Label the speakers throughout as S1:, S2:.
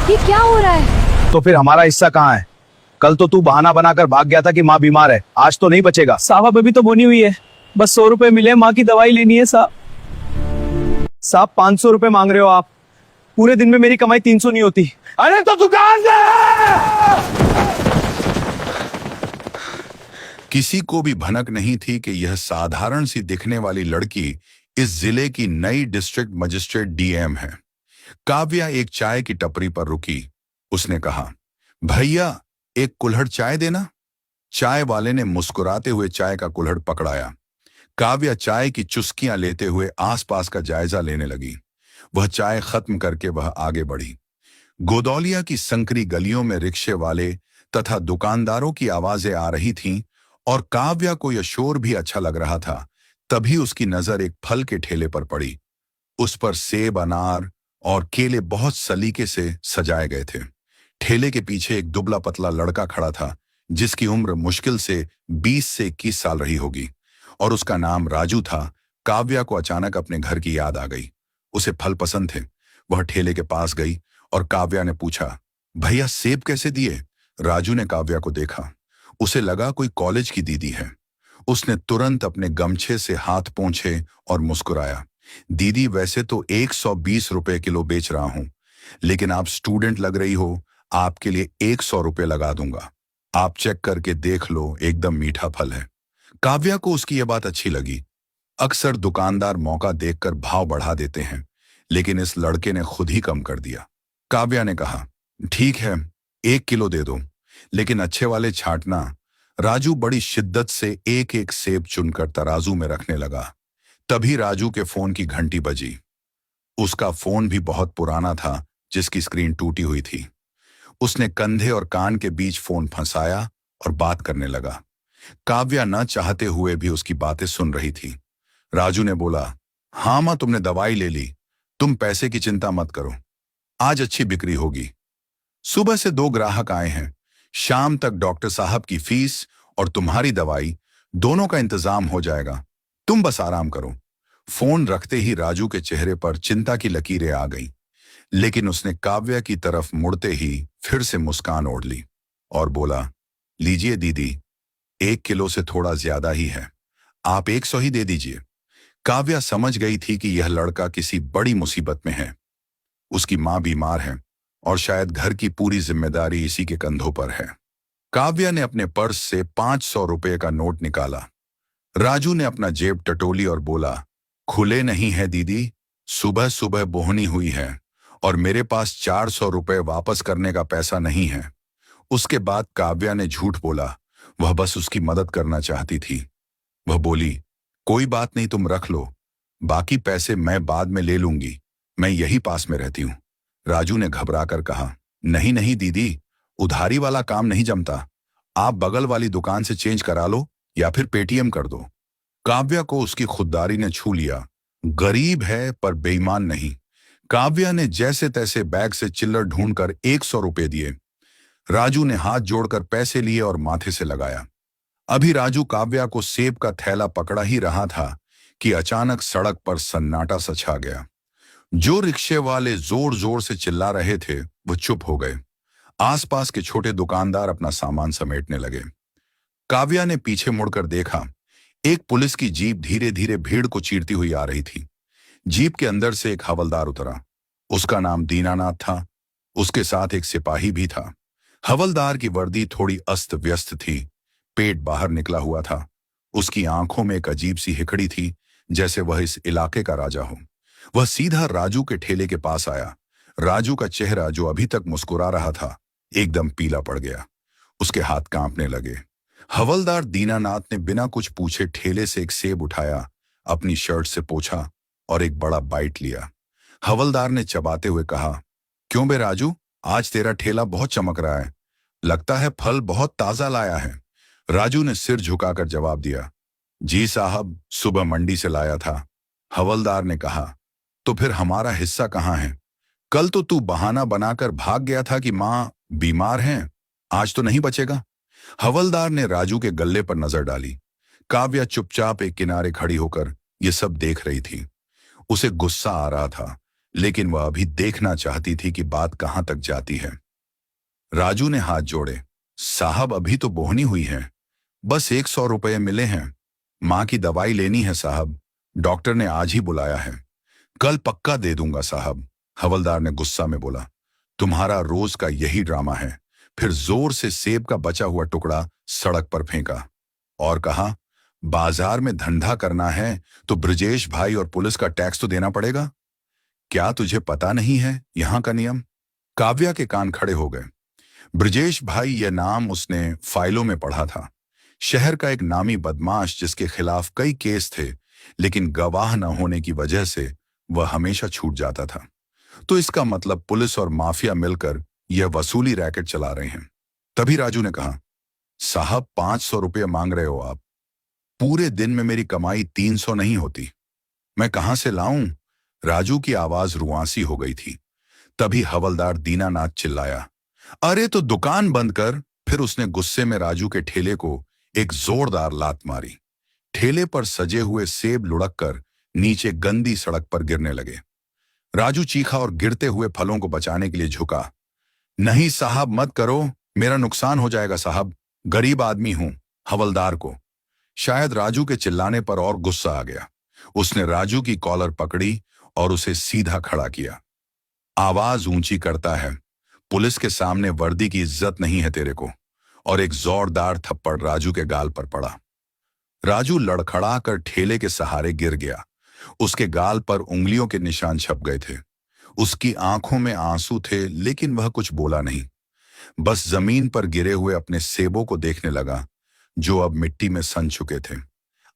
S1: ये क्या हो रहा है?
S2: तो फिर हमारा हिस्सा कहाँ है? कल तो तू बहाना बनाकर भाग गया था कि माँ बीमार है, आज तो नहीं बचेगा।
S3: साहब अभी तो बोनी हुई है, बस 100 रुपए मिले, माँ की दवाई लेनी है साहब।
S2: साहब 500 रुपए मांग रहे हो आप? पूरे दिन में मेरी कमाई 300 नहीं होती। अरे तो दुकान से!
S4: किसी को भी भनक नहीं थी कि यह साधारण सी दिखने वाली लड़की इस जिले की नई डिस्ट्रिक्ट मजिस्ट्रेट डीएम है। काव्या एक चाय की टपरी पर रुकी। उसने कहा, भैया एक कुल्हड़ चाय देना। चाय वाले ने मुस्कुराते हुए चाय का कुल्हड़ पकड़ाया। काव्या चाय की चुस्कियां लेते हुए आसपास का जायजा लेने लगी। वह चाय खत्म करके वह आगे बढ़ी। गोदौलिया की संकरी गलियों में रिक्शे वाले तथा दुकानदारों की आवाजें आ रही थीं और काव्या को यह शोर भी अच्छा लग रहा था। तभी उसकी नजर एक फल के ठेले पर पड़ी। उस पर सेब, अनार और केले बहुत सलीके से सजाए गए थे। ठेले के पीछे एक दुबला पतला लड़का खड़ा था, जिसकी उम्र मुश्किल से 20 से 21 साल रही होगी, और उसका नाम राजू था। काव्या को अचानक अपने घर की याद आ गई। उसे फल पसंद थे। वह ठेले के पास गई और काव्या ने पूछा, भैया सेब कैसे दिए? राजू ने काव्या को देखा। उसे लगा कोई कॉलेज की दीदी है। उसने तुरंत अपने गमछे से हाथ पोंछे और मुस्कुराया। दीदी, वैसे तो 120 रुपए किलो बेच रहा हूं, लेकिन आप स्टूडेंट लग रही हो, आपके लिए 100 रुपए लगा दूंगा। आप चेक करके देख लो, एकदम मीठा फल है। काव्या को उसकी यह बात अच्छी लगी। अक्सर दुकानदार मौका देखकर भाव बढ़ा देते हैं, लेकिन इस लड़के ने खुद ही कम कर दिया। काव्या ने कहा, ठीक है, 1 किलो दे दो, लेकिन अच्छे वाले छांटना। राजू बड़ी शिद्दत से एक एक सेब चुनकर तराजू में रखने लगा। तभी राजू के फोन की घंटी बजी। उसका फोन भी बहुत पुराना था, जिसकी स्क्रीन टूटी हुई थी। उसने कंधे और कान के बीच फोन फंसाया और बात करने लगा। काव्या न चाहते हुए भी उसकी बातें सुन रही थी। राजू ने बोला, हाँ मां, तुमने दवाई ले ली, तुम पैसे की चिंता मत करो, आज अच्छी बिक्री होगी। सुबह से 2 ग्राहक आए हैं, शाम तक डॉक्टर साहब की फीस और तुम्हारी दवाई दोनों का इंतजाम हो जाएगा, तुम बस आराम करो। फोन रखते ही राजू के चेहरे पर चिंता की लकीरें आ गईं, लेकिन उसने काव्या की तरफ मुड़ते ही फिर से मुस्कान ओढ़ ली और बोला, लीजिए दीदी, 1 किलो से थोड़ा ज्यादा ही है, आप 100 ही दे दीजिए। काव्या समझ गई थी कि यह लड़का किसी बड़ी मुसीबत में है। उसकी मां बीमार है और शायद घर की पूरी जिम्मेदारी इसी के कंधों पर है। काव्या ने अपने पर्स से 500 रुपए का नोट निकाला। राजू ने अपना जेब टटोली और बोला, खुले नहीं है दीदी, सुबह सुबह बोहनी हुई है और मेरे पास 400 रुपए वापस करने का पैसा नहीं है। उसके बाद काव्या ने झूठ बोला, वह बस उसकी मदद करना चाहती थी। वह बोली, कोई बात नहीं, तुम रख लो, बाकी पैसे मैं बाद में ले लूंगी, मैं यही पास में रहती हूं। राजू ने घबराकर कहा, नहीं नहीं दीदी, उधारी वाला काम नहीं जमता, आप बगल वाली दुकान से चेंज करा लो या फिर पेटीएम कर दो। काव्या को उसकी खुददारी ने छू लिया। गरीब है पर बेईमान नहीं। काव्या ने जैसे तैसे बैग से चिल्लर ढूंढकर 100 रुपए दिए। राजू ने हाथ जोड़कर पैसे लिए और माथे से लगाया। अभी राजू काव्या को सेब का थैला पकड़ा ही रहा था कि अचानक सड़क पर सन्नाटा सा छा गया। जो रिक्शे वाले जोर जोर से चिल्ला रहे थे वो चुप हो गए। आसपास के छोटे दुकानदार अपना सामान समेटने लगे। काव्या ने पीछे मुड़कर देखा, एक पुलिस की जीप धीरे धीरे भीड़ को चीरती हुई आ रही थी। जीप के अंदर से एक हवलदार उतरा। उसका नाम दीनानाथ था। उसके साथ एक सिपाही भी था। हवलदार की वर्दी थोड़ी अस्त व्यस्त थी, पेट बाहर निकला हुआ था। उसकी आंखों में एक अजीब सी हिकड़ी थी, जैसे वह इस इलाके का राजा हो। वह सीधा राजू के ठेले के पास आया। राजू का चेहरा, जो अभी तक मुस्कुरा रहा था, एकदम पीला पड़ गया। उसके हाथ कांपने लगे। हवलदार दीनानाथ ने बिना कुछ पूछे ठेले से एक सेब उठाया, अपनी शर्ट से पोंछा और एक बड़ा बाइट लिया। हवलदार ने चबाते हुए कहा, क्यों बे राजू, आज तेरा ठेला बहुत चमक रहा है, लगता है फल बहुत ताजा लाया है। राजू ने सिर झुकाकर जवाब दिया, जी साहब, सुबह मंडी से लाया था। हवलदार ने कहा, तो फिर हमारा हिस्सा कहाँ है? कल तो तू बहाना बनाकर भाग गया था कि मां बीमार हैं, आज तो नहीं बचेगा। हवलदार ने राजू के गल्ले पर नजर डाली। काव्या चुपचाप एक किनारे खड़ी होकर ये सब देख रही थी। उसे गुस्सा आ रहा था, लेकिन वह अभी देखना चाहती थी कि बात कहां तक जाती है। राजू ने हाथ जोड़े। साहब अभी तो बोहनी हुई है, बस 100 रुपये मिले हैं। माँ की दवाई लेनी है साहब, डॉक्टर ने आज ही बुलाया है। कल पक्का दे दूंगा साहब, हवलदार ने गुस्सा में बोला। तुम्हारा रोज का यही ड्रामा है। फिर जोर से सेब का बचा हुआ टुकड़ा सड़क पर फेंका और कहा, बाजार में धंधा करना है तो ब्रजेश भाई और पुलिस का टैक्स तो देना पड़ेगा। क्या तुझे पता नहीं है यहां का नियम? काव्या के कान खड़े हो गए। ब्रजेश भाई यह नाम उसने फाइलों में पढ़ा था। शहर का एक नामी बदमाश जिसके खिलाफ कई केस थे, लेकिन गवाह न होने की वजह से वह हमेशा छूट जाता था। तो इसका मतलब पुलिस और माफिया मिलकर यह वसूली रैकेट चला रहे हैं। तभी राजू ने कहा, साहब 500 रुपये मांग रहे हो आप? पूरे दिन में मेरी कमाई 300 नहीं होती, मैं कहां से लाऊं? राजू की आवाज रुआंसी हो गई थी। तभी हवलदार दीनानाथ चिल्लाया, अरे तो दुकान बंद कर। फिर उसने गुस्से में राजू के ठेले को एक जोरदार लात मारी। ठेले पर सजे हुए सेब लुढ़क कर नीचे गंदी सड़क पर गिरने लगे। राजू चीखा और गिरते हुए फलों को बचाने के लिए झुका। नहीं साहब मत करो, मेरा नुकसान हो जाएगा साहब, गरीब आदमी हूं। हवलदार को शायद राजू के चिल्लाने पर और गुस्सा आ गया। उसने राजू की कॉलर पकड़ी और उसे सीधा खड़ा किया। आवाज ऊंची करता है, पुलिस के सामने वर्दी की इज्जत नहीं है तेरे को। और एक जोरदार थप्पड़ राजू के गाल पर पड़ा। राजू लड़खड़ा कर ठेले के सहारे गिर गया। उसके गाल पर उंगलियों के निशान छप गए थे। उसकी आंखों में आंसू थे, लेकिन वह कुछ बोला नहीं। बस जमीन पर गिरे हुए अपने सेबों को देखने लगा, जो अब मिट्टी में सन चुके थे।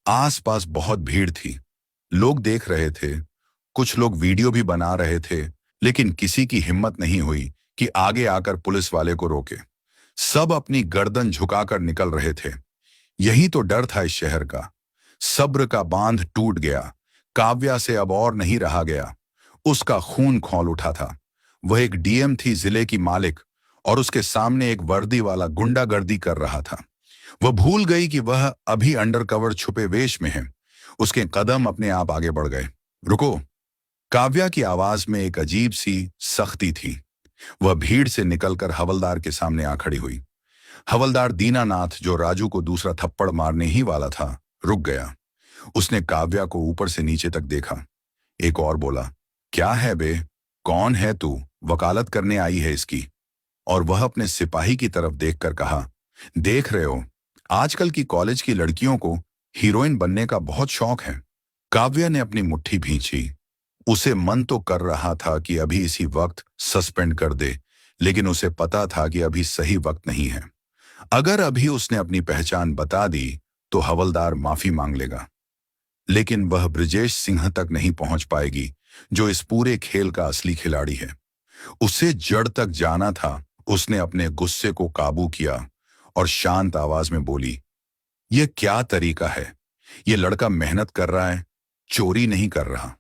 S4: आसपास बहुत भीड़ थी, लोग देख रहे थे, कुछ लोग वीडियो भी बना रहे थे, लेकिन किसी की हिम्मत नहीं हुई कि आगे आकर पुलिस वाले को रोके। सब अपनी गर्दन झुकाकर निकल रहे थे। यही तो डर था इस शहर का। सब्र का बांध टूट गया। काव्या से अब और नहीं रहा गया। उसका खून खौल उठा था। वह एक डीएम थी, जिले की मालिक, और उसके सामने एक वर्दी वाला गुंडागर्दी कर रहा था। वह भूल गई कि वह अभी अंडरकवर छुपे वेश में है। उसके कदम अपने आप आगे बढ़ गए। रुको! काव्या की आवाज में एक अजीब सी सख्ती थी। वह भीड़ से निकलकर हवलदार के सामने आ खड़ी हुई। हवलदार दीनानाथ, जो राजू को दूसरा थप्पड़ मारने ही वाला था, रुक गया। उसने काव्या को ऊपर से नीचे तक देखा। एक और बोला, क्या है बे, कौन है तू? वकालत करने आई है इसकी? और वह अपने सिपाही की तरफ देखकर कहा, देख रहे हो, आजकल की कॉलेज की लड़कियों को हीरोइन बनने का बहुत शौक है। काव्या ने अपनी मुट्ठी भींची। उसे मन तो कर रहा था कि अभी इसी वक्त सस्पेंड कर दे, लेकिन उसे पता था कि अभी सही वक्त नहीं है। अगर अभी उसने अपनी पहचान बता दी तो हवलदार माफी मांग लेगा, लेकिन वह ब्रजेश सिंह तक नहीं पहुंच पाएगी, जो इस पूरे खेल का असली खिलाड़ी है। उसे जड़ तक जाना था। उसने अपने गुस्से को काबू किया और शांत आवाज में बोली, यह क्या तरीका है? यह लड़का मेहनत कर रहा है, चोरी नहीं कर रहा,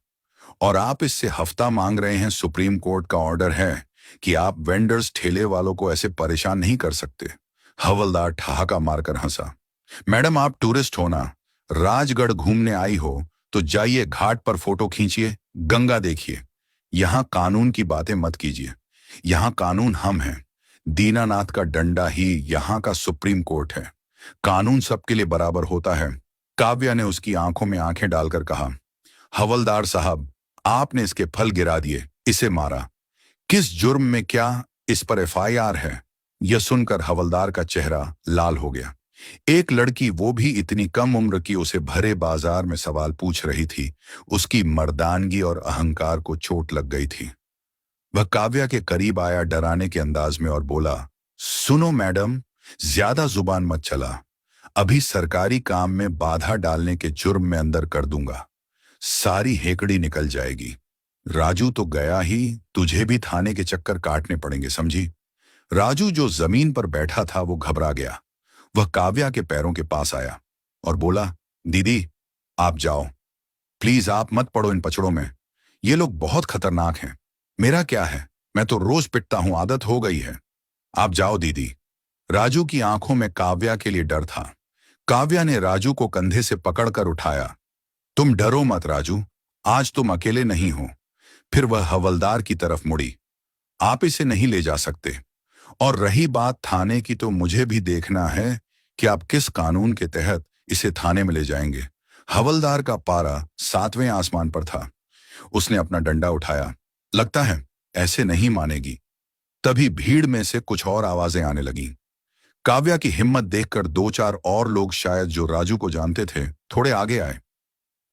S4: और आप इससे हफ्ता मांग रहे हैं। सुप्रीम कोर्ट का ऑर्डर है कि आप वेंडर्स, ठेले वालों को ऐसे परेशान नहीं कर सकते। हवलदार ठहाका मारकर हंसा। मैडम, आप टूरिस्ट हो ना, राजगढ़ घूमने आई हो तो जाइए घाट पर फोटो खींचिए, गंगा देखिए। यहां कानून की बातें मत कीजिए। यहां कानून हम हैं। दीनानाथ का डंडा ही यहां का सुप्रीम कोर्ट है। कानून सबके लिए बराबर होता है। काव्या ने उसकी आंखों में आंखें डालकर कहा, हवलदार साहब, आपने इसके फल गिरा दिए, इसे मारा। किस जुर्म में? क्या इस पर एफआईआर है? यह सुनकर हवलदार का चेहरा लाल हो गया। एक लड़की, वो भी इतनी कम उम्र की, उसे भरे बाजार में सवाल पूछ रही थी। उसकी मर्दानगी और अहंकार को चोट लग गई थी। वह काव्या के करीब आया डराने के अंदाज में और बोला, सुनो मैडम, ज्यादा जुबान मत चला। अभी सरकारी काम में बाधा डालने के जुर्म में अंदर कर दूंगा, सारी हेकड़ी निकल जाएगी। राजू तो गया ही, तुझे भी थाने के चक्कर काटने पड़ेंगे, समझी? राजू, जो जमीन पर बैठा था, वो घबरा गया। वह काव्या के पैरों के पास आया और बोला, दीदी आप जाओ, प्लीज आप मत पड़ो इन पचड़ों में। ये लोग बहुत खतरनाक हैं। मेरा क्या है, मैं तो रोज पिटता हूं, आदत हो गई है। आप जाओ दीदी। राजू की आंखों में काव्या के लिए डर था। काव्या ने राजू को कंधे से पकड़कर उठाया। तुम डरो मत राजू, आज तुम अकेले नहीं हो। फिर वह हवलदार की तरफ मुड़ी। आप इसे नहीं ले जा सकते, और रही बात थाने की, तो मुझे भी देखना है कि आप किस कानून के तहत इसे थाने में ले जाएंगे। हवलदार का पारा 7वें आसमान पर था। उसने अपना डंडा उठाया। लगता है ऐसे नहीं मानेगी। तभी भीड़ में से कुछ और आवाजें आने लगीं। काव्या की हिम्मत देखकर 2-4 और लोग, शायद जो राजू को जानते थे, थोड़े आगे आए।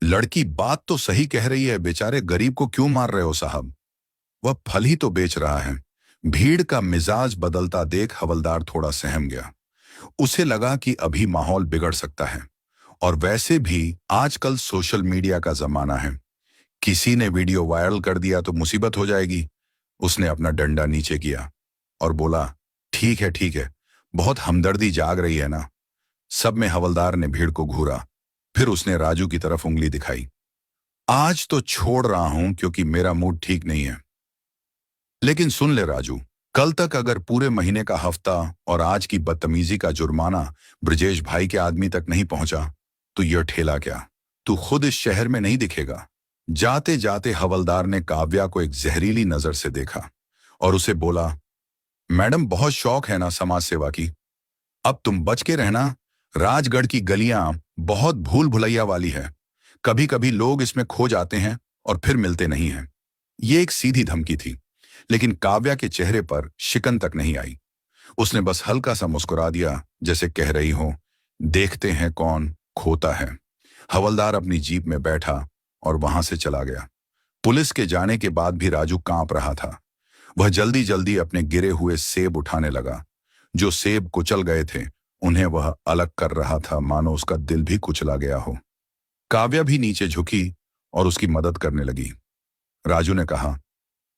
S4: लड़की बात तो सही कह रही है, बेचारे गरीब को क्यों मार रहे हो साहब? वह फल ही तो बेच रहा है। भीड़ का मिजाज बदलता देख हवलदार थोड़ा सहम गया। उसे लगा कि अभी माहौल बिगड़ सकता है, और वैसे भी आजकल सोशल मीडिया का जमाना है। किसी ने वीडियो वायरल कर दिया तो मुसीबत हो जाएगी। उसने अपना डंडा नीचे किया और बोला, ठीक है, बहुत हमदर्दी जाग रही है ना। सब में हवलदार ने भीड़ को घूरा। फिर उसने राजू की तरफ उंगली दिखाई। आज तो छोड़ रहा हूं क्योंकि मेरा मूड ठीक नहीं है। लेकिन सुन ले राजू, कल तक अगर पूरे महीने का हफ्ता और आज की बदतमीजी का जुर्माना ब्रजेश भाई के आदमी तक नहीं पहुंचा, तो यह ठेला क्या, तू खुद इस शहर में नहीं दिखेगा। जाते जाते हवलदार ने काव्या को एक जहरीली नजर से देखा और उसे बोला, मैडम बहुत शौक है ना समाज सेवा की, अब तुम बच के रहना। राजगढ़ की गलियां बहुत भूल भुलैया वाली है। कभी कभी लोग इसमें खो जाते हैं और फिर मिलते नहीं हैं। ये एक सीधी धमकी थी, लेकिन काव्या के चेहरे पर शिकन तक नहीं आई। उसने बस हल्का सा मुस्कुरा दिया, जैसे कह रही हो, देखते हैं कौन खोता है। हवलदार अपनी जीप में बैठा और वहां से चला गया। पुलिस के जाने के बाद भी राजू कांप रहा था। वह जल्दी जल्दी अपने गिरे हुए सेब उठाने लगा। जो सेब कुचल गए थे, उन्हें वह अलग कर रहा था, मानो उसका दिल भी कुचला गया हो। काव्या भी नीचे झुकी और उसकी मदद करने लगी। राजू ने कहा,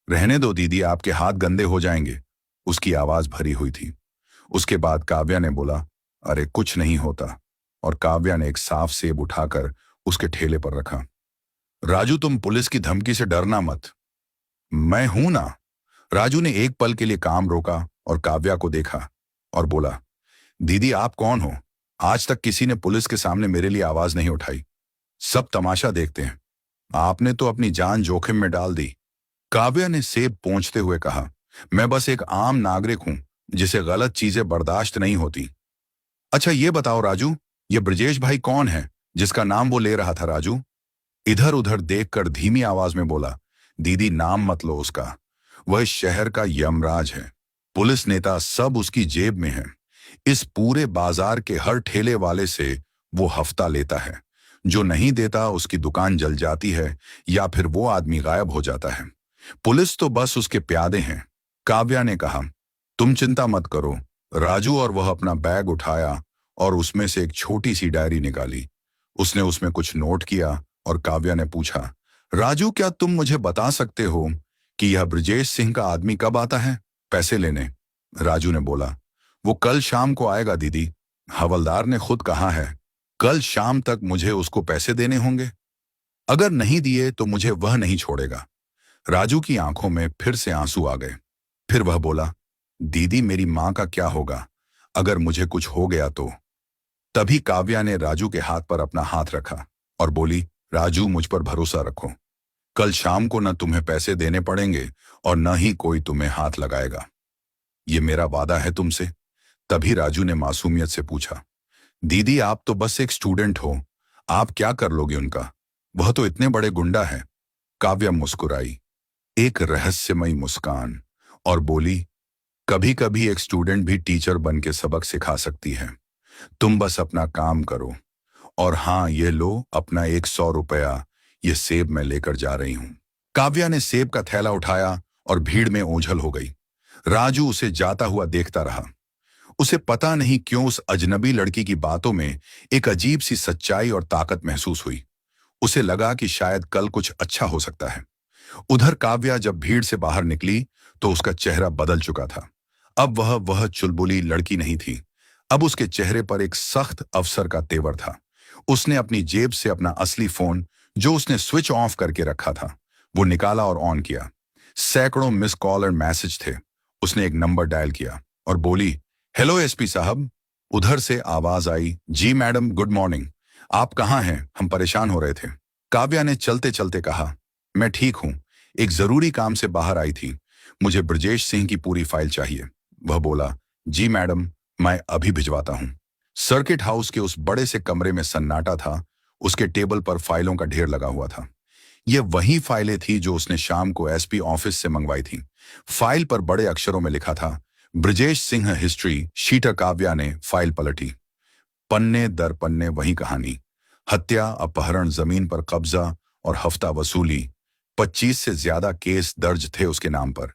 S4: रहने दो दीदी, आपके हाथ गंदे हो जाएंगे। उसकी आवाज भरी हुई थी। उसके बाद काव्या ने बोला, अरे कुछ नहीं होता, और काव्या ने एक साफ सेब उठाकर उसके ठेले पर रखा। राजू, तुम पुलिस की धमकी से डरना मत, मैं हूं ना। राजू ने एक पल के लिए काम रोका और काव्या को देखा और बोला, दीदी आप कौन हो? आज तक किसी ने पुलिस के सामने मेरे लिए आवाज नहीं उठाई। सब तमाशा देखते हैं। आपने तो अपनी जान जोखिम में डाल दी। काव्या ने सेब पोंछते हुए कहा, मैं बस एक आम नागरिक हूं जिसे गलत चीजें बर्दाश्त नहीं होती। अच्छा ये बताओ राजू, ये ब्रजेश भाई कौन है जिसका नाम वो ले रहा था? राजू इधर उधर देखकर धीमी आवाज में बोला, दीदी नाम मत लो उसका, वह इस शहर का यमराज है। पुलिस नेता सब उसकी जेब में है। इस पूरे बाजार के हर ठेले वाले से वो हफ्ता लेता है। जो नहीं देता उसकी दुकान जल जाती है या फिर वो आदमी गायब हो जाता है। पुलिस तो बस उसके प्यादे हैं। काव्या ने कहा, तुम चिंता मत करो। राजू और वह अपना बैग उठाया और उसमें से एक छोटी सी डायरी निकाली। उसने उसमें कुछ नोट किया और काव्या ने पूछा, राजू क्या तुम मुझे बता सकते हो कि यह ब्रजेश सिंह का आदमी कब आता है पैसे लेने? राजू ने बोला, वो कल शाम को आएगा दीदी। हवलदार ने खुद कहा है, कल शाम तक मुझे उसको पैसे देने होंगे। अगर नहीं दिए तो मुझे वह नहीं छोड़ेगा। राजू की आंखों में फिर से आंसू आ गए। फिर वह बोला, दीदी मेरी मां का क्या होगा अगर मुझे कुछ हो गया तो? तभी काव्या ने राजू के हाथ पर अपना हाथ रखा और बोली, राजू मुझ पर भरोसा रखो। कल शाम को न तुम्हें पैसे देने पड़ेंगे और न ही कोई तुम्हें हाथ लगाएगा। ये मेरा वादा है तुमसे। तभी राजू ने मासूमियत से पूछा, दीदी आप तो बस एक स्टूडेंट हो, आप क्या कर लोगे उनका? वह तो इतने बड़े गुंडा है। काव्या मुस्कुराई, एक रहस्यमयी मुस्कान, और बोली, कभी कभी एक स्टूडेंट भी टीचर बन के सबक सिखा सकती है। तुम बस अपना काम करो। और हाँ, ये लो अपना 100 रुपया, ये सेब मैं लेकर जा रही हूं। काव्या ने सेब का थैला उठाया और भीड़ में ओझल हो गई। राजू उसे जाता हुआ देखता रहा। उसे पता नहीं क्यों उस अजनबी लड़की की बातों में एक अजीब सी सच्चाई और ताकत महसूस हुई। उसे लगा कि शायद कल कुछ अच्छा हो सकता है। उधर काव्या जब भीड़ से बाहर निकली तो उसका चेहरा बदल चुका था। अब वह चुलबुली लड़की नहीं थी। अब उसके चेहरे पर एक सख्त अफसर का तेवर था। उसने अपनी जेब से अपना असली फोन, जो उसने स्विच ऑफ करके रखा था, वो निकाला और ऑन किया। सैकड़ों मिस कॉल और मैसेज थे। उसने एक नंबर डायल किया और बोली, हेलो एसपी साहब। उधर से आवाज आई, जी मैडम, गुड मॉर्निंग। आप कहाँ हैं? हम परेशान हो रहे थे। काव्या ने चलते चलते कहा, मैं ठीक हूं, एक जरूरी काम से बाहर आई थी। मुझे ब्रजेश सिंह की पूरी फाइल चाहिए। वह बोला, जी मैडम, मैं अभी भिजवाता हूं। सर्किट हाउस के उस बड़े से कमरे में सन्नाटा था। उसके टेबल पर फाइलों का ढेर लगा हुआ था। ये वही फाइलें थी जो उसने शाम को एसपी ऑफिस से मंगवाई थी। फाइल पर बड़े अक्षरों में लिखा था, ब्रजेश सिंह हिस्ट्री। शीटर काव्या ने फाइल पलटी। पन्ने दर पन्ने वही कहानी। हत्या, अपहरण, जमीन पर कब्जा और हफ्ता वसूली। 25 से ज्यादा केस दर्ज थे उसके नाम पर,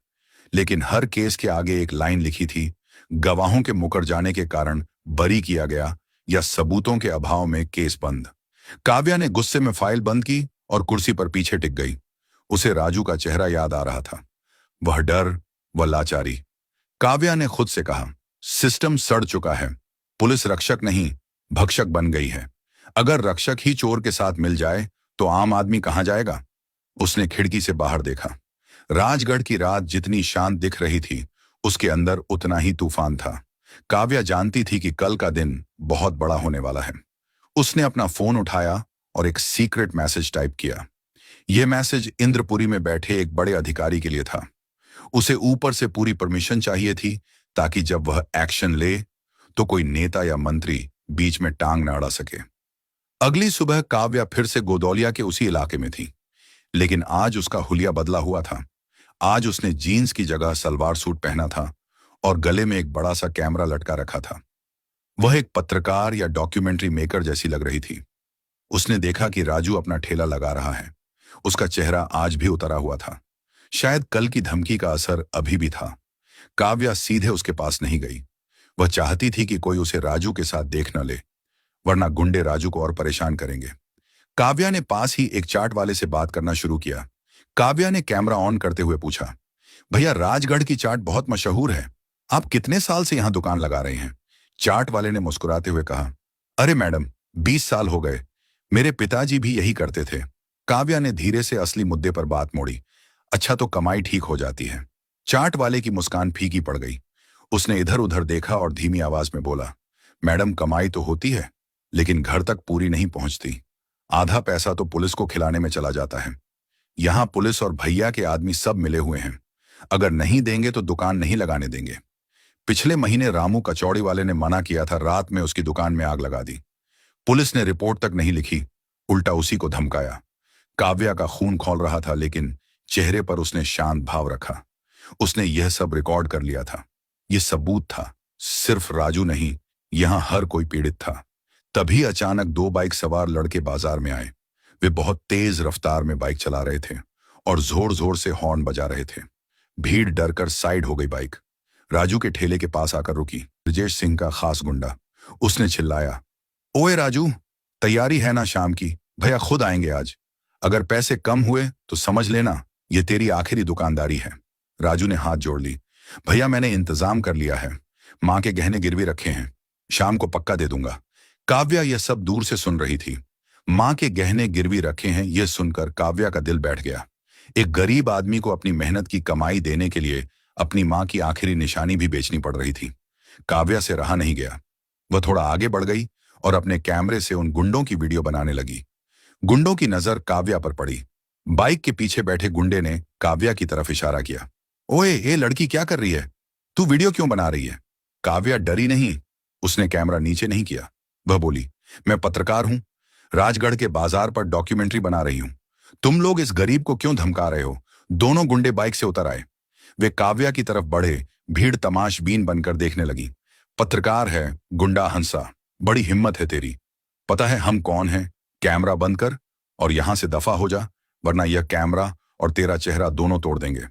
S4: लेकिन हर केस के आगे एक लाइन लिखी थी, गवाहों के मुकर जाने के कारण बरी किया गया या सबूतों के अभाव में केस बंद। काव्या ने गुस्से में फाइल बंद की और कुर्सी पर पीछे टिक गई। उसे राजू का चेहरा याद आ रहा था, वह डर, वह लाचारी। काव्या ने खुद से कहा, सिस्टम सड़ चुका है, पुलिस रक्षक नहीं भक्षक बन गई है। अगर रक्षक ही चोर के साथ मिल जाए तो आम आदमी कहां जाएगा। उसने खिड़की से बाहर देखा। राजगढ़ की रात जितनी शांत दिख रही थी, उसके अंदर उतना ही तूफान था। काव्या जानती थी कि कल का दिन बहुत बड़ा होने वाला है। उसने अपना फोन उठाया और एक सीक्रेट मैसेज टाइप किया। यह मैसेज इंद्रपुरी में बैठे एक बड़े अधिकारी के लिए था। उसे ऊपर से पूरी परमिशन चाहिए थी ताकि जब वह एक्शन ले तो कोई नेता या मंत्री बीच में टांग न अड़ा सके। अगली सुबह काव्या फिर से गोदौलिया के उसी इलाके में थी, लेकिन आज उसका हुलिया बदला हुआ था। आज उसने जीन्स की जगह सलवार सूट पहना था और गले में एक बड़ा सा कैमरा लटका रखा था। वह एक पत्रकार या डॉक्यूमेंट्री मेकर जैसी लग रही थी। उसने देखा कि राजू अपना ठेला लगा रहा है। उसका चेहरा आज भी उतरा हुआ था। शायद कल की धमकी का असर अभी भी था। काव्या सीधे उसके पास नहीं गई। वह चाहती थी कि कोई उसे राजू के साथ देख न ले, वरना गुंडे राजू को और परेशान करेंगे। काव्या ने पास ही एक चाट वाले से बात करना शुरू किया। काव्या ने कैमरा ऑन करते हुए पूछा, भैया राजगढ़ की चाट बहुत मशहूर है, आप कितने साल से यहां दुकान लगा रहे हैं। चाट वाले ने मुस्कुराते हुए कहा, अरे मैडम 20 साल हो गए, मेरे पिताजी भी यही करते थे। काव्या ने धीरे से असली मुद्दे पर बात मोड़ी, अच्छा तो कमाई ठीक हो जाती है। चाट वाले की मुस्कान फीकी पड़ गई। उसने इधर उधर देखा और धीमी आवाज में बोला, मैडम कमाई तो होती है, लेकिन घर तक पूरी नहीं पहुंचती। आधा पैसा तो पुलिस को खिलाने में चला जाता है। यहां पुलिस और भैया के आदमी सब मिले हुए हैं। अगर नहीं देंगे तो दुकान नहीं लगाने देंगे। पिछले महीने रामू कचौड़ी वाले ने मना किया था, रात में उसकी दुकान में आग लगा दी। पुलिस ने रिपोर्ट तक नहीं लिखी, उल्टा उसी को धमकाया। काव्या का खून खौल रहा था, लेकिन चेहरे पर उसने शांत भाव रखा। उसने यह सब रिकॉर्ड कर लिया था। यह सबूत था। सिर्फ राजू नहीं, यहां हर कोई पीड़ित था। तभी अचानक 2 बाइक सवार लड़के बाजार में आए। वे बहुत तेज रफ्तार में बाइक चला रहे थे और जोर जोर से हॉर्न बजा रहे थे। भीड़ डरकर साइड हो गई। बाइक राजू के ठेले के पास आकर रुकी। ब्रजेश सिंह का खास गुंडा। उसने चिल्लाया, ओए राजू, तैयारी है ना शाम की? भैया खुद आएंगे आज। अगर पैसे कम हुए तो समझ लेना ये तेरी आखिरी दुकानदारी है। राजू ने हाथ जोड़ ली। भैया मैंने इंतजाम कर लिया है, मां के गहने गिरवी रखे हैं, शाम को पक्का दे दूंगा। काव्या यह सब दूर से सुन रही थी। मां के गहने गिरवी रखे हैं, यह सुनकर काव्या का दिल बैठ गया। एक गरीब आदमी को अपनी मेहनत की कमाई देने के लिए अपनी मां की आखिरी निशानी भी बेचनी पड़ रही थी। काव्या से रहा नहीं गया। वह थोड़ा आगे बढ़ गई और अपने कैमरे से उन गुंडों की वीडियो बनाने लगी। गुंडों की नजर काव्या पर पड़ी। बाइक के पीछे बैठे गुंडे ने काव्या की तरफ इशारा किया, ओए ये लड़की क्या कर रही है, तू वीडियो क्यों बना रही है? काव्या डरी नहीं। उसने कैमरा नीचे नहीं किया। वह बोली, मैं पत्रकार हूं, राजगढ़ के बाजार पर डॉक्यूमेंट्री बना रही हूं। तुम लोग इस गरीब को क्यों धमका रहे हो? दोनों गुंडे बाइक से उतर आए। वे काव्या की तरफ बढ़े। भीड़ तमाशबीन बनकर देखने लगी। पत्रकार है, गुंडा हंसा, बड़ी हिम्मत है तेरी। पता है हम कौन हैं? कैमरा बंद कर और यहां से दफा हो जा, वरना यह कैमरा और तेरा चेहरा दोनों तोड़ देंगे।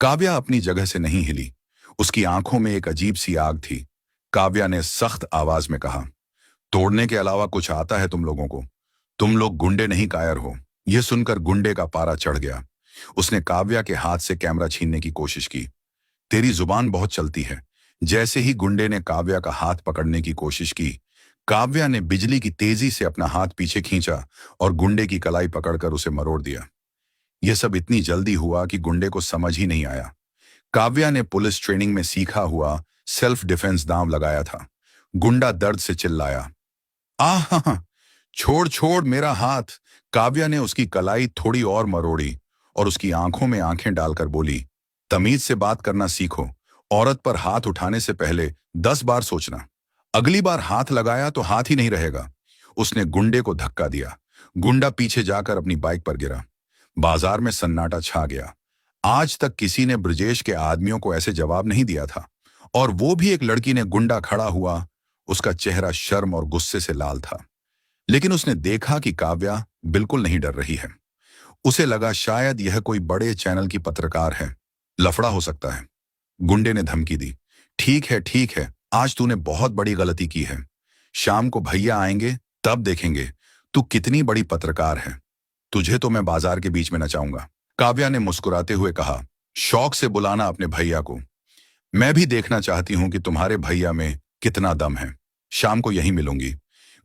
S4: काव्या अपनी जगह से नहीं हिली। उसकी आंखों में एक अजीब सी आग थी। काव्या ने सख्त आवाज में कहा, तोड़ने के अलावा कुछ आता है तुम लोगों को? तुम लोग गुंडे नहीं कायर हो। यह सुनकर गुंडे का पारा चढ़ गया। उसने काव्या के हाथ से कैमरा छीनने की कोशिश की। तेरी जुबान बहुत चलती है। जैसे ही गुंडे ने काव्या का हाथ पकड़ने की कोशिश की, काव्या ने बिजली की तेजी से अपना हाथ पीछे खींचा और गुंडे की कलाई पकड़कर उसे मरोड़ दिया। यह सब इतनी जल्दी हुआ कि गुंडे को समझ ही नहीं आया। काव्या ने पुलिस ट्रेनिंग में सीखा हुआ सेल्फ डिफेंस दांव लगाया था। गुंडा दर्द से चिल्लाया, आह छोड़ छोड़ मेरा हाथ। काव्या ने उसकी कलाई थोड़ी और मरोड़ी और उसकी आंखों में आंखें डालकर बोली, तमीज से बात करना सीखो। औरत पर हाथ उठाने से पहले 10 बार सोचना। अगली बार हाथ लगाया तो हाथ ही नहीं रहेगा। उसने गुंडे को धक्का दिया। गुंडा पीछे जाकर अपनी बाइक पर गिरा। बाजार में सन्नाटा छा गया। आज तक किसी ने ब्रजेश के आदमियों को ऐसे जवाब नहीं दिया था। और वो भी एक लड़की ने। गुंडा खड़ा हुआ। उसका चेहरा शर्म और गुस्से से लाल था। लेकिन उसने देखा कि काव्या बिल्कुल नहीं डर रही है। उसे लगा शायद यह कोई बड़े चैनल की पत्रकार है, लफड़ा हो सकता है। गुंडे ने धमकी दी, ठीक है, आज तूने बहुत बड़ी गलती की है। शाम को भैया आएंगे तब देखेंगे तू कितनी बड़ी पत्रकार है। तुझे तो मैं बाजार के बीच में नचाऊंगा। काव्या ने मुस्कुराते हुए कहा, शौक से बुलाना अपने भैया को। मैं भी देखना चाहती हूं कि तुम्हारे भैया में कितना दम है। शाम को यहीं मिलूंगी।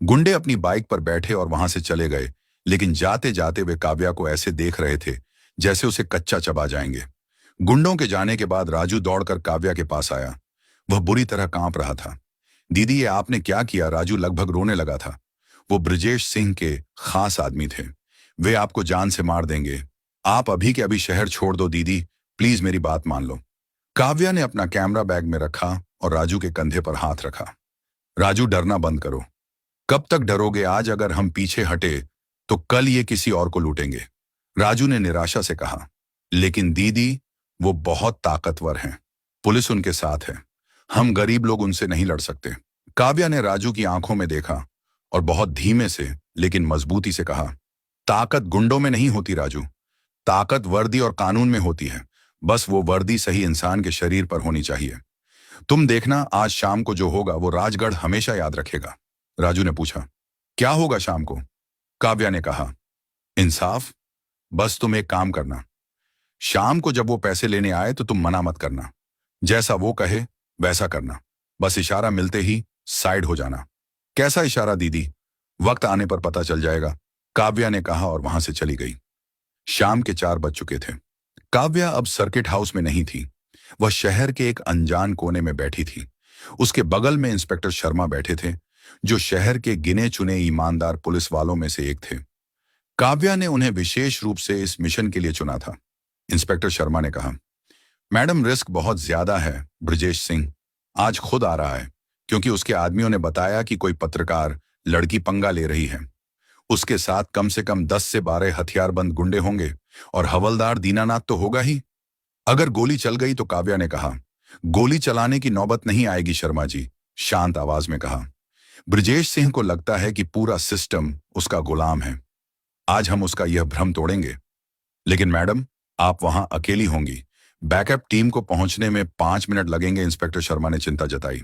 S4: गुंडे अपनी बाइक पर बैठे और वहां से चले गए, लेकिन जाते जाते वे काव्या को ऐसे देख रहे थे जैसे उसे कच्चा चबा जाएंगे। गुंडों के जाने के बाद राजू दौड़कर काव्या के पास आया। वह बुरी तरह कांप रहा था। दीदी, ये आपने क्या किया? राजू लगभग रोने लगा था। वो ब्रजेश सिंह के खास आदमी थे। वे आपको जान से मार देंगे। आप अभी के अभी शहर छोड़ दो दीदी, प्लीज मेरी बात मान लो। काव्या ने अपना कैमरा बैग में रखा और राजू के कंधे पर हाथ रखा। राजू, डरना बंद करो। कब तक डरोगे? आज अगर हम पीछे हटे तो कल ये किसी और को लूटेंगे। राजू ने निराशा से कहा, लेकिन दीदी वो बहुत ताकतवर हैं। पुलिस उनके साथ है। हम गरीब लोग उनसे नहीं लड़ सकते। काव्या ने राजू की आंखों में देखा और बहुत धीमे से लेकिन मजबूती से कहा, ताकत गुंडों में नहीं होती राजू। ताकत वर्दी और कानून में होती है। बस वो वर्दी सही इंसान के शरीर पर होनी चाहिए। तुम देखना, आज शाम को जो होगा वो राजगढ़ हमेशा याद रखेगा। राजू ने पूछा, क्या होगा शाम को? काव्या ने कहा, इंसाफ। बस तुम एक काम करना, शाम को जब वो पैसे लेने आए तो तुम मना मत करना। जैसा वो कहे वैसा करना। बस इशारा मिलते ही साइड हो जाना। कैसा इशारा दीदी? वक्त आने पर पता चल जाएगा, काव्या ने कहा और वहां से चली गई। शाम के 4 बज चुके थे। काव्या अब सर्किट हाउस में नहीं थी। वह शहर के एक अनजान कोने में बैठी थी। उसके बगल में इंस्पेक्टर शर्मा बैठे थे, जो शहर के गिने चुने ईमानदार पुलिस वालों में से एक थे। काव्या ने उन्हें विशेष रूप से इस मिशन के लिए चुना था। इंस्पेक्टर शर्मा ने कहा, मैडम, रिस्क बहुत ज्यादा है। ब्रजेश सिंह आज खुद आ रहा है, क्योंकि उसके आदमियों ने बताया कि कोई पत्रकार लड़की पंगा ले रही है। उसके साथ कम से कम 10 से 12 हथियारबंद गुंडे होंगे और हवलदार दीनानाथ तो होगा ही। अगर गोली चल गई तो काव्या ने कहा, गोली चलाने की नौबत नहीं आएगी शर्मा जी, शांत आवाज में कहा। ब्रजेश सिंह को लगता है कि पूरा सिस्टम उसका गुलाम है। आज हम उसका यह भ्रम तोड़ेंगे। लेकिन मैडम, आप वहां अकेली होंगी। बैकअप टीम को पहुंचने में 5 मिनट लगेंगे। इंस्पेक्टर शर्मा ने चिंता जताई।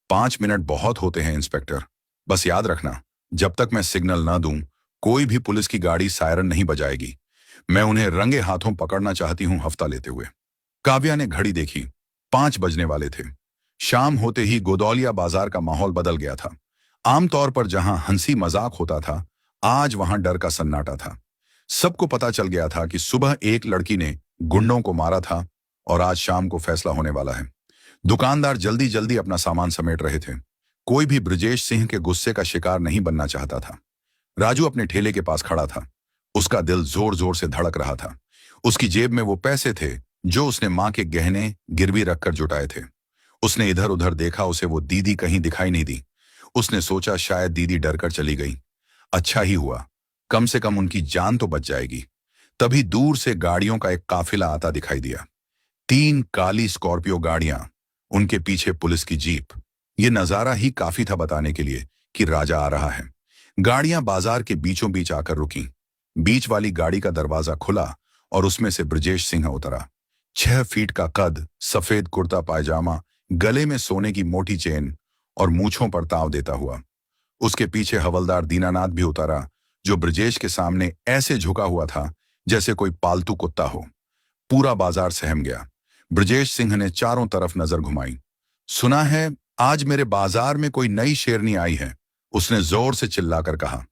S4: 5 मिनट बहुत होते हैं इंस्पेक्टर। बस याद रखना, जब तक मैं सिग्नल ना दूं, कोई भी पुलिस की गाड़ी सायरन नहीं बजाएगी। मैं उन्हें रंगे हाथों पकड़ना चाहती हूं हफ्ता लेते हुए। काव्या ने घड़ी देखी। 5 बजने वाले थे। शाम होते ही गोदौलिया बाजार का माहौल बदल गया था। आमतौर पर जहां हंसी मजाक होता था, आज वहां डर का सन्नाटा था। सबको पता चल गया था कि सुबह एक लड़की ने गुंडों को मारा था और आज शाम को फैसला होने वाला है। दुकानदार जल्दी जल्दी अपना सामान समेट रहे थे। कोई भी ब्रजेश सिंह के गुस्से का शिकार नहीं बनना चाहता था। राजू अपने ठेले के पास खड़ा था। उसका दिल जोर जोर से धड़क रहा था। उसकी जेब में वो पैसे थे जो उसने मां के गहने गिरवी रखकर जुटाए थे। उसने इधर उधर देखा, उसे वो दीदी कहीं दिखाई नहीं दी। उसने सोचा शायद दीदी डरकर चली गई। अच्छा ही हुआ, कम से कम उनकी जान तो बच जाएगी। तभी दूर से गाड़ियों का एक काफिला आता दिखाई दिया। 3 काली स्कॉर्पियो गाड़ियां, उनके पीछे पुलिस की जीप। ये नजारा ही काफी था बताने के लिए कि राजा आ रहा है। गाड़ियां बाजार के बीचों बीच आकर रुकीं। बीच वाली गाड़ी का दरवाजा खुला और उसमें से ब्रजेश सिंह उतरा। 6 फीट का कद, सफेद कुर्ता पायजामा, गले में सोने की मोटी चेन और मूंछों पर ताव देता हुआ। उसके पीछे हवलदार दीनानाथ भी उतरा, जो ब्रजेश के सामने ऐसे झुका हुआ था जैसे कोई पालतू कुत्ता हो। पूरा बाजार सहम गया। ब्रजेश सिंह ने चारों तरफ नजर घुमाई। सुना है आज मेरे बाजार में कोई नई शेरनी आई है, उसने जोर से चिल्लाकर कहा।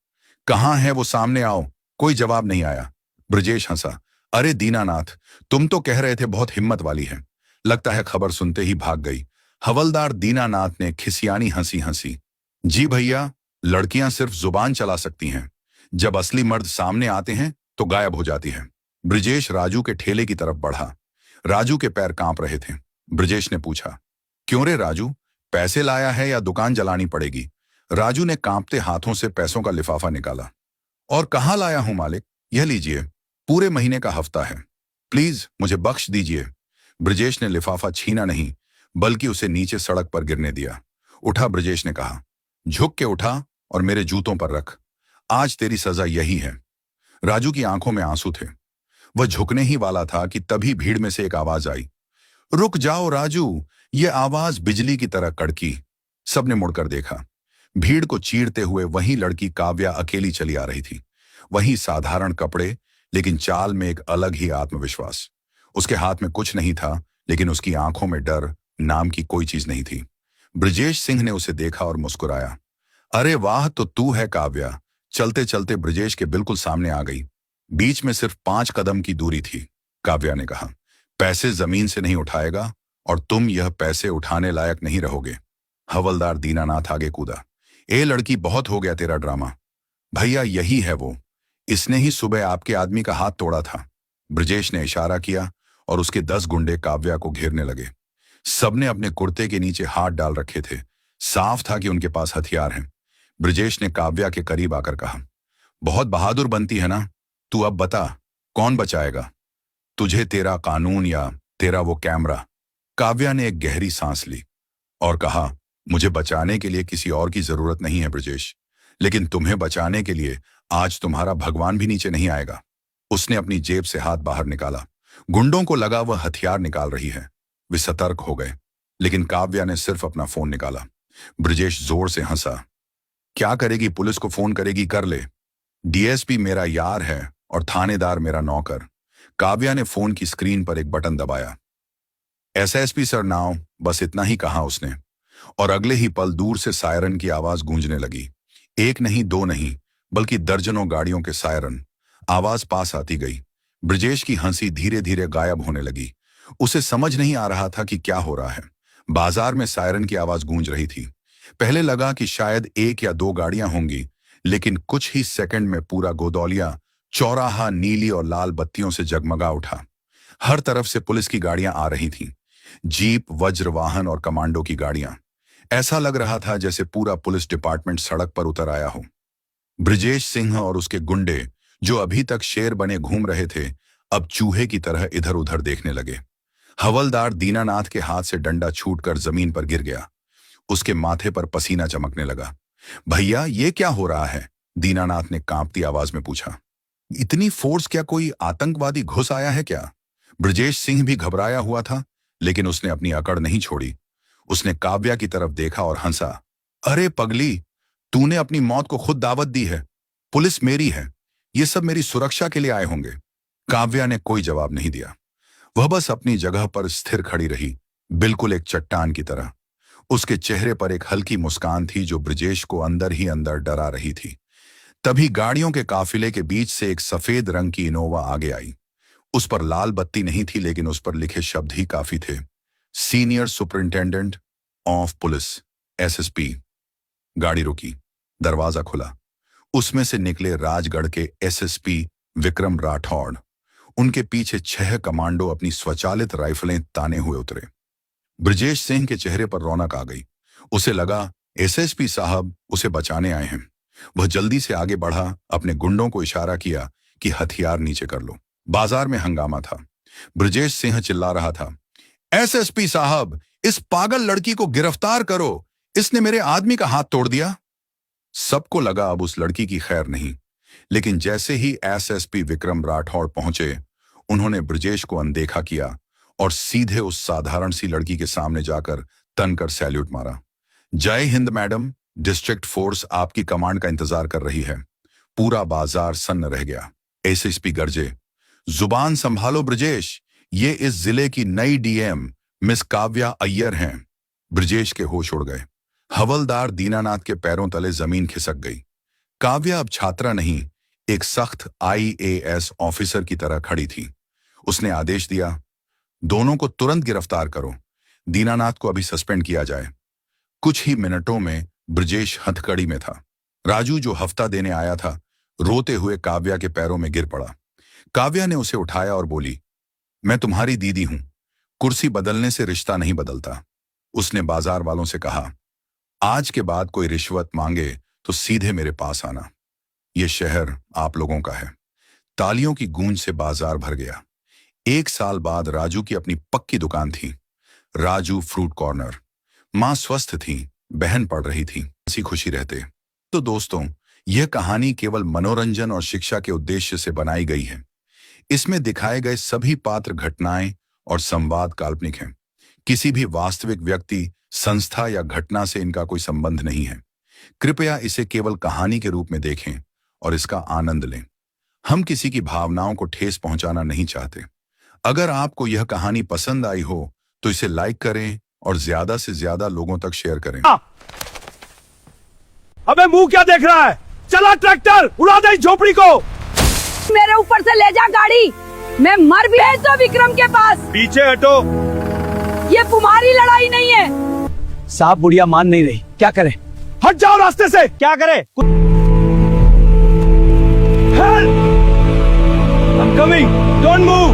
S4: कहां है वो? सामने आओ। कोई जवाब नहीं आया। ब्रजेश हंसा। अरे दीनानाथ, तुम तो कह रहे थे बहुत हिम्मत वाली है। लगता है खबर सुनते ही भाग गई। हवलदार दीनानाथ ने खिसियानी हंसी हंसी। जी भैया, लड़कियां सिर्फ जुबान चला सकती हैं, जब असली मर्द सामने आते हैं तो गायब हो जाती है। ब्रजेश राजू के ठेले की तरफ बढ़ा। राजू के पैर कांप रहे थे। ब्रजेश ने पूछा, क्यों रे राजू, पैसे लाया है या दुकान जलानी पड़ेगी? राजू ने कांपते हाथों से पैसों का लिफाफा निकाला। और कहाँ लाया हूं मालिक, यह लीजिए, पूरे महीने का हफ्ता है, प्लीज मुझे बख्श दीजिए। ब्रजेश ने लिफाफा छीना नहीं बल्कि उसे नीचे सड़क पर गिरने दिया। उठा, ब्रजेश ने कहा, झुक के उठा और मेरे जूतों पर रख, आज तेरी सजा यही है। राजू की आंखों में आंसू थे। वह झुकने ही वाला था कि तभी भीड़ में से एक आवाज आई, रुक जाओ राजू। यह आवाज बिजली की तरह कड़की। सबने मुड़कर देखा। भीड़ को चीरते हुए वही लड़की काव्या अकेली चली आ रही थी। वही साधारण कपड़े, लेकिन चाल में एक अलग ही आत्मविश्वास। उसके हाथ में कुछ नहीं था, लेकिन उसकी आंखों में डर नाम की कोई चीज नहीं थी। ब्रजेश सिंह ने उसे देखा और मुस्कुराया। अरे वाह, तो तू है काव्या। चलते चलते ब्रजेश के बिल्कुल सामने आ गई। बीच में सिर्फ 5 कदम की दूरी थी। काव्या ने कहा, पैसे जमीन से नहीं उठाएगा और तुम यह पैसे उठाने लायक नहीं रहोगे। हवलदार दीनानाथ आगे कूदा। ए लड़की, बहुत हो गया तेरा ड्रामा। भैया यही है वो, इसने ही सुबह आपके आदमी का हाथ तोड़ा था। ब्रजेश ने इशारा किया और उसके 10 गुंडे काव्या को घेरने लगे। सबने अपने कुर्ते के नीचे हाथ डाल रखे थे। साफ था कि उनके पास हथियार हैं। ब्रजेश ने काव्या के करीब आकर कहा, बहुत बहादुर बनती है ना तू, अब बता कौन बचाएगा तुझे, तेरा कानून या तेरा वो कैमरा? काव्या ने एक गहरी सांस ली और कहा, मुझे बचाने के लिए किसी और की जरूरत नहीं है ब्रजेश, लेकिन तुम्हें बचाने के लिए आज तुम्हारा भगवान भी नीचे नहीं आएगा। उसने अपनी जेब से हाथ बाहर निकाला। गुंडों को लगा वह हथियार निकाल रही है। वे सतर्क हो गए, लेकिन काव्या ने सिर्फ अपना फोन निकाला। ब्रजेश जोर से हंसा। क्या करेगी, पुलिस को फोन करेगी, कर ले। डीएसपी मेरा यार है और थानेदार मेरा नौकर। काव्या ने फोन की स्क्रीन पर एक बटन दबाया। एसएसपी सर नाउ, बस इतना ही कहा उसने, और अगले ही पल दूर से सायरन की आवाज गूंजने लगी। एक नहीं, 2 नहीं, बल्कि दर्जनों गाड़ियों के सायरन। आवाज पास आती गई। ब्रजेश की हंसी धीरे धीरे गायब होने लगी। उसे समझ नहीं आ रहा था कि क्या हो रहा है। बाजार में सायरन की आवाज गूंज रही थी। पहले लगा कि शायद 1 या 2 गाड़ियां होंगी, लेकिन कुछ ही सेकंड में पूरा गोदौलिया चौराहा नीली और लाल बत्तियों से जगमगा उठा। हर तरफ से पुलिस की गाड़ियां आ रही थीं। जीप, वज्र वाहन और कमांडो की गाड़ियां। ऐसा लग रहा था जैसे पूरा पुलिस डिपार्टमेंट सड़क पर उतर आया हो। ब्रजेश सिंह और उसके गुंडे, जो अभी तक शेर बने घूम रहे थे, अब चूहे की तरह इधर उधर देखने लगे। हवलदार दीनानाथ के हाथ से डंडा छूटकर जमीन पर गिर गया। उसके माथे पर पसीना चमकने लगा। भैया ये क्या हो रहा है? दीनानाथ ने कांपती आवाज में पूछा। इतनी फोर्स, क्या कोई आतंकवादी घुस आया है क्या? ब्रजेश सिंह भी घबराया हुआ था, लेकिन उसने अपनी अकड़ नहीं छोड़ी। उसने काव्या की तरफ देखा और हंसा। अरे पगली, तूने अपनी मौत को खुद दावत दी है। पुलिस मेरी है, ये सब मेरी सुरक्षा के लिए आए होंगे। काव्या ने कोई जवाब नहीं दिया। वह बस अपनी जगह पर स्थिर खड़ी रही, बिल्कुल एक चट्टान की तरह। उसके चेहरे पर एक हल्की मुस्कान थी जो ब्रजेश को अंदर ही अंदर डरा रही थी। तभी गाड़ियों के काफिले के बीच से एक सफेद रंग की इनोवा आगे आई। उस पर लाल बत्ती नहीं थी, लेकिन उस पर लिखे शब्द ही काफी थे। Senior superintendent of police, SSP. गाड़ी रुकी, दरवाजा खुला। उसमें से निकले राजगढ़ के एसएसपी विक्रम राठौड़। उनके पीछे 6 कमांडो अपनी स्वचालित राइफलें ताने हुए उतरे। ब्रजेश सिंह के चेहरे पर रौनक आ गई। उसे लगा एसएसपी साहब उसे बचाने आए हैं। वह जल्दी से आगे बढ़ा, अपने गुंडों को इशारा किया कि हथियार नीचे कर लो। बाजार में हंगामा था। ब्रजेश सिंह चिल्ला रहा था, एसएसपी साहब, इस पागल लड़की को गिरफ्तार करो, इसने मेरे आदमी का हाथ तोड़ दिया। सबको लगा अब उस लड़की की खैर नहीं, लेकिन जैसे ही एसएसपी विक्रम राठौड़ पहुंचे, उन्होंने ब्रजेश को अनदेखा किया और सीधे उस साधारण सी लड़की के सामने जाकर तनकर सैल्यूट मारा। जय हिंद मैडम, डिस्ट्रिक्ट फोर्स आपकी कमांड का इंतजार कर रही है। पूरा बाजार सन्न रह गया। एसएसपी गरजे, जुबान संभालो ब्रजेश, ये इस जिले की नई डीएम मिस काव्या अय्यर हैं। ब्रजेश के होश उड़ गए। हवलदार दीनानाथ के पैरों तले जमीन खिसक गई। काव्या अब छात्रा नहीं, एक सख्त आईएएस ऑफिसर की तरह खड़ी थी। उसने आदेश दिया, दोनों को तुरंत गिरफ्तार करो। दीनानाथ को अभी सस्पेंड किया जाए। कुछ ही मिनटों में ब्रजेश हथकड़ी में था। राजू, जो हफ्ता देने आया था, रोते हुए काव्या के पैरों में गिर पड़ा। काव्या ने उसे उठाया और बोली, मैं तुम्हारी दीदी हूं, कुर्सी बदलने से रिश्ता नहीं बदलता। उसने बाजार वालों से कहा, आज के बाद कोई रिश्वत मांगे तो सीधे मेरे पास आना। यह शहर आप लोगों का है। तालियों की गूंज से बाजार भर गया। 1 साल बाद राजू की अपनी पक्की दुकान थी, राजू फ्रूट कॉर्नर। मां स्वस्थ थी, बहन पढ़ रही थी, हंसी खुशी रहते। तो दोस्तों, यह कहानी केवल मनोरंजन और शिक्षा के उद्देश्य से बनाई गई है। इसमें दिखाए गए सभी पात्र, घटनाएं और संवाद काल्पनिक हैं। किसी भी वास्तविक व्यक्ति, संस्था या घटना से इनका कोई संबंध नहीं है। कृपया इसे केवल कहानी के रूप में देखें और इसका आनंद लें। हम किसी की भावनाओं को ठेस पहुंचाना नहीं चाहते। अगर आपको यह कहानी पसंद आई हो तो इसे लाइक करें और ज्यादा से ज्यादा लोगों तक शेयर करें।
S2: अबे मुंह क्या देख रहा है? चला ट्रैक्टर, उड़ा दे इस झोपड़ी को।
S1: मेरे ऊपर से ले जा गाड़ी, मैं मर भी है तो विक्रम के पास।
S2: पीछे हटो।
S1: ये तुम्हारी लड़ाई नहीं है।
S3: साहब बुढ़िया मान नहीं रही, क्या करें?
S2: हट जाओ रास्ते से। क्या करे? I'm coming. Don't move.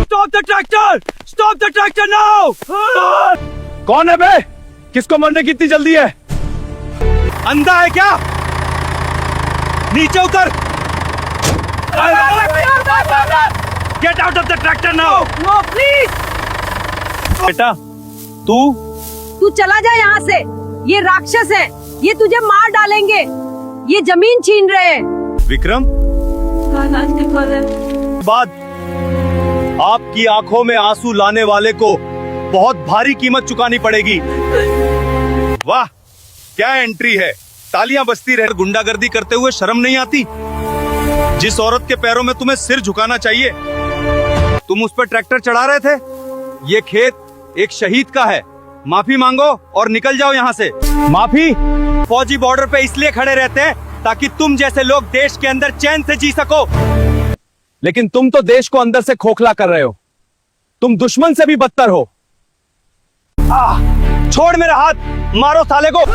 S2: Stop the tractor. Stop the tractor now. कौन है बे? किसको मरने की इतनी जल्दी है? अंधा है क्या? नीचे उतर। Get out of the tractor now.
S1: No, please.
S2: बेटा, तू
S1: तू चला जा यहाँ से। ये राक्षस है, ये तुझे मार डालेंगे। ये जमीन छीन रहे हैं।
S2: विक्रम, बाद आपकी आंखों में आंसू लाने वाले को बहुत भारी कीमत चुकानी पड़ेगी। वाह, क्या एंट्री है। तालियां बजती रहे। गुंडागर्दी करते हुए शर्म नहीं आती? जिस औरत के पैरों में तुम्हें सिर झुकाना चाहिए, तुम उस पर ट्रैक्टर चढ़ा रहे थे। ये खेत एक शहीद का है। माफी मांगो और निकल जाओ यहाँ से। माफी? फौजी बॉर्डर पे इसलिए खड़े रहते हैं ताकि तुम जैसे लोग देश के अंदर चैन से जी सको। लेकिन तुम तो देश को अंदर से खोखला कर रहे हो। तुम दुश्मन से भी बदतर हो। छोड़ मेरा हाथ, मारो साले को।